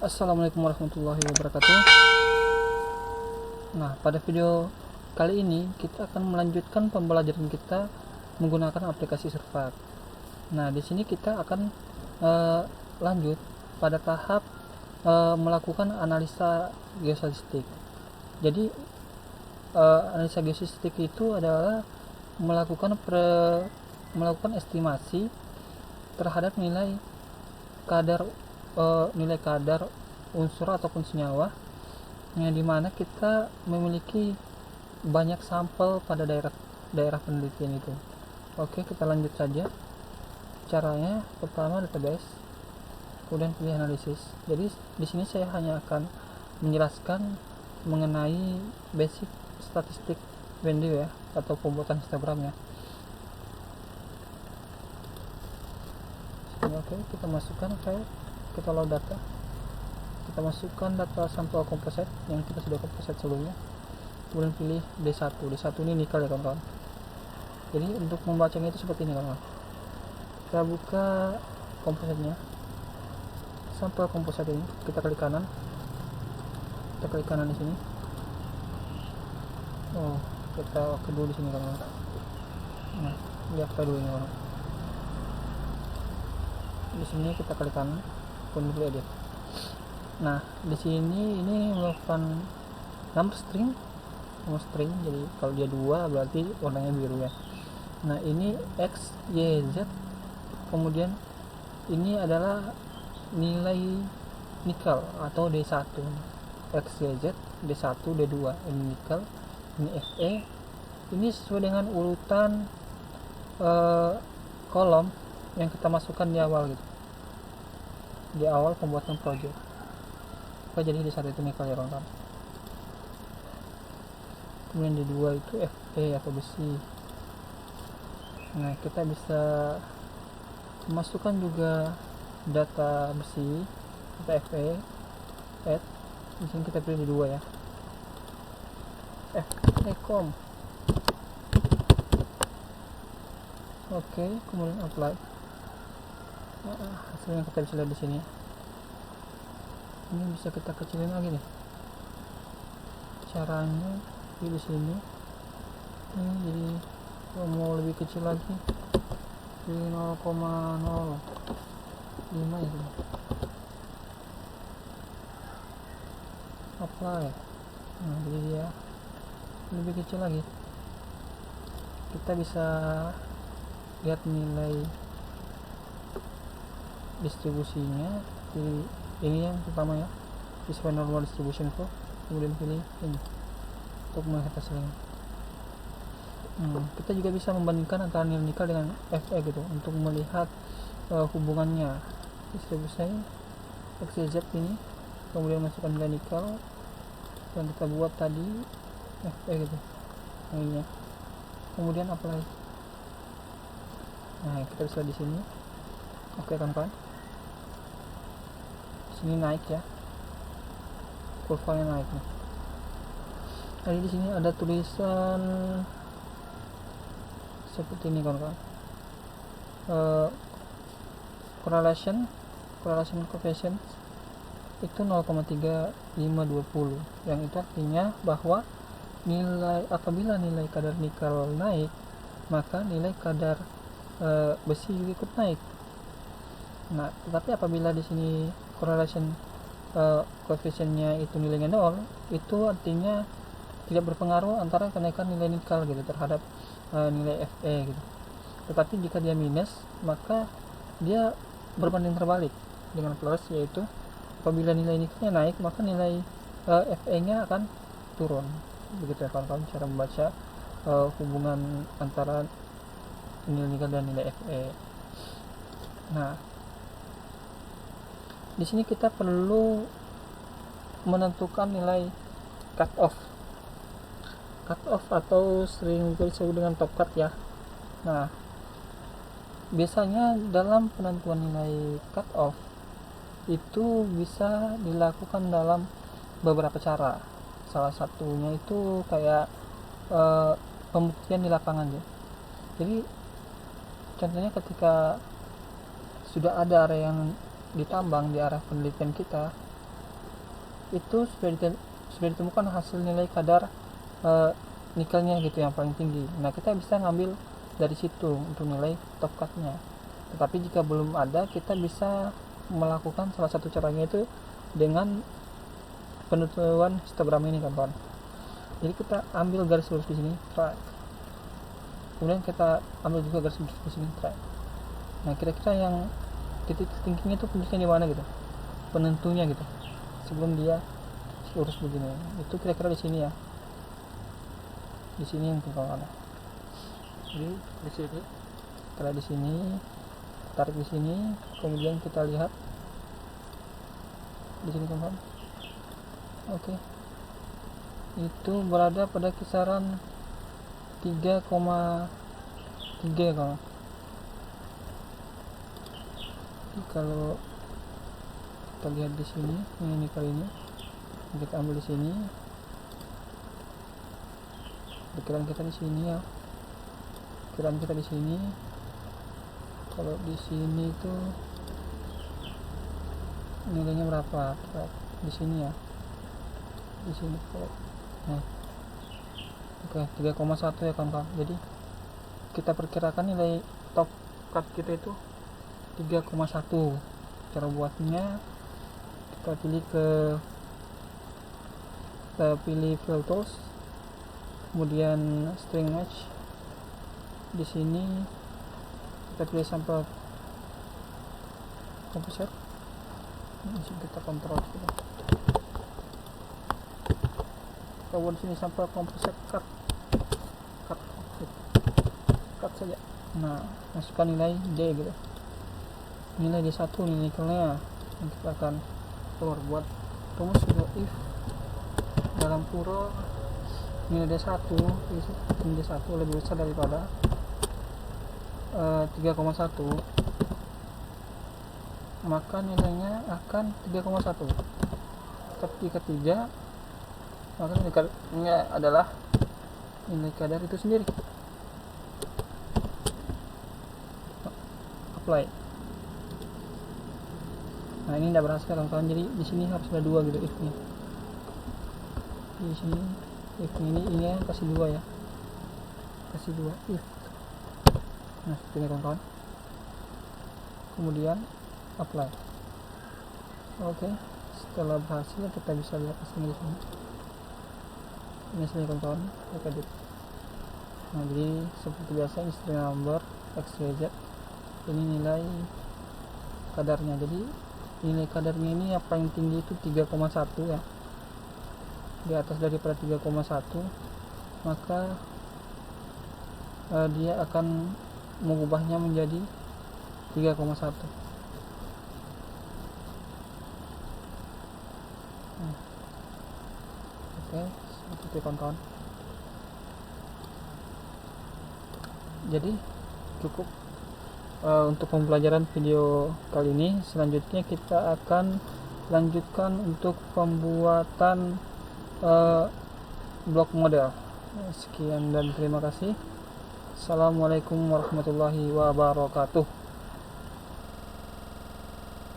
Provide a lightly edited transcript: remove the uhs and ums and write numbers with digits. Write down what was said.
Assalamualaikum warahmatullahi wabarakatuh. Nah, pada video kali ini kita akan melanjutkan pembelajaran kita menggunakan aplikasi Surfak. Nah, di sini kita akan lanjut pada tahap melakukan analisa geostatistik. Jadi analisa geostatistik itu adalah melakukan estimasi terhadap nilai kadar unsur ataupun senyawa yang dimana kita memiliki banyak sampel pada daerah penelitian itu. Oke, kita lanjut saja. Caranya pertama database, kemudian pilih analisis. Jadi di sini saya hanya akan menjelaskan mengenai basic statistik value ya, atau pembuatan histogramnya. Oke, kita masukkan file, kita load data, kita masukkan data sampel komposit yang kita sudah komposit sebelumnya, kemudian pilih D1. D1 ini nikel ya kawan-kawan. Jadi untuk membacanya itu seperti ini kawan-kawan. Kita buka kompositnya, sampel komposit ini, kita klik kanan di sini. Oh, kita oke dulu di sini kawan-kawan. Nah, lihat file dulu ini kawan-kawan. Di sini kita klik kanan, kemudian pilih edit. Nah, di sini ini merupakan number string. Jadi kalau dia 2 berarti warnanya biru ya. Nah, ini X, Y, Z. Kemudian ini adalah nilai nikel atau D1. X, Y, Z, D1, D2. Ini nikel, ini Fe. Ini sesuai dengan urutan kolom yang kita masukkan di awal gitu, di awal pembuatan project. Oke, jadi di satu itu nikel ya kawan-kawan. Kemudian di dua itu Fe atau besi. Nah, kita bisa masukkan juga data besi, data Fe, add. Di sini kita pilih di dua ya, Fe.com. Oke, kemudian apply. Hasilnya kita bisa lihat di sini. Ini bisa kita kecilin lagi nih. Caranya di sini. Ini jadi kalau mau lebih kecil lagi di 0,05 itu. Apply. Nah, jadi dia lebih kecil lagi. Kita bisa lihat nilai distribusinya di ini yang pertama ya, sesuai normal distribution flow. Kemudian pilih ini untuk melihat hasilnya. Kita juga bisa membandingkan antara nilai nikel dengan Fe gitu untuk melihat hubungannya distribusi XYZ ini. Kemudian masukkan nilai nikel yang kita buat tadi, Fe gitu ini. Kemudian apply. Nah, kita bisa di sini. Oke kawan-kawan, sini naik ya, kurvanya naik nih. Jadi di sini ada tulisan seperti ini kawan-kawan, correlation coefficient itu 0,3520, yang itu artinya bahwa apabila nilai kadar nikel naik, maka nilai kadar besi juga ikut naik. Nah, tetapi apabila di sini correlation koefisiennya itu nilainya 0, itu artinya tidak berpengaruh antara kenaikan nilai nikel gitu terhadap nilai Fe gitu. Tetapi jika dia minus, maka dia berbanding terbalik dengan plus, yaitu apabila nilai nikelnya naik, maka nilai Fe-nya akan turun. Begitu ya kawan-kawan cara membaca hubungan antara nilai nikel dan nilai Fe. Nah, di sini kita perlu menentukan nilai cut off atau sering disebut dengan top cut ya. Nah, biasanya dalam penentuan nilai cut off itu bisa dilakukan dalam beberapa cara. Salah satunya itu kayak pembuktian di lapangan ya. Jadi contohnya ketika sudah ada area yang ditambang di arah penelitian kita, itu sudah ditemukan hasil nilai kadar nikelnya gitu yang paling tinggi. Nah, kita bisa ngambil dari situ untuk nilai top cut-nya. Tetapi jika belum ada, kita bisa melakukan salah satu caranya itu dengan penentuan histogram ini, kawan-kawan. Jadi kita ambil garis lurus di sini, track. Kemudian kita ambil juga garis lurus di sini, track. Nah, kira-kira yang titik tingginya itu posisinya di mana gitu, penentunya gitu, sebelum dia lurus begini. Itu kira-kira di sini ya, di sini yang kawan-kawan. Jadi di sini, setelah di sini tarik di sini, kemudian kita lihat di sini, kawan-kawan. Oke. Itu berada pada kisaran 3,3 kawan. Jadi kalau kita lihat di sini, ini kali ini kita ambil di sini, perkiraan kita di sini ya, perkiraan kita di sini. Kalau di sini itu nilainya berapa? Di sini ya, di sini. Nah, oke, 3,1 ya kawan-kawan. Jadi kita perkirakan nilai top cut kita itu 3,1. Cara buatnya, kita pilih fill tools, kemudian string match. Di sini kita pilih sampel composite. Langsung kita kontrol gitu. Kita buat sini sampel composite cut saja. Nah, masukkan nilai D gitu, nilai D1, nilai nikelnya yang kita akan keluar. Buat rumus juga if dalam kurung nilai D1 lebih besar daripada 3,1, maka nilainya akan 3,1. Tapi jika 3, maka nilainya adalah nilai kadar itu sendiri. Apply. Nah, ini tidak berhasil kawan-kawan. Jadi di sini harus ada 2 gitu if-nya. Di sini if ini ya kasih 2 ya. Kasih 2 if. Nah, seperti ini kawan-kawan. Kemudian apply. Oke, setelah berhasil kita bisa lihat hasilnya di sini. Ini hasilnya kawan-kawan, edit. Nah, jadi seperti biasa string number XYZ. Ini nilai kadarnya. Jadi nilai kadarnya ini yang paling tinggi itu 3,1 ya. Di atas daripada 3,1, maka dia akan mengubahnya menjadi 3,1. Oke, seperti itu kawan-kawan. Jadi cukup untuk pembelajaran video kali ini. Selanjutnya kita akan lanjutkan untuk pembuatan blok model. Sekian dan terima kasih. Assalamualaikum warahmatullahi wabarakatuh.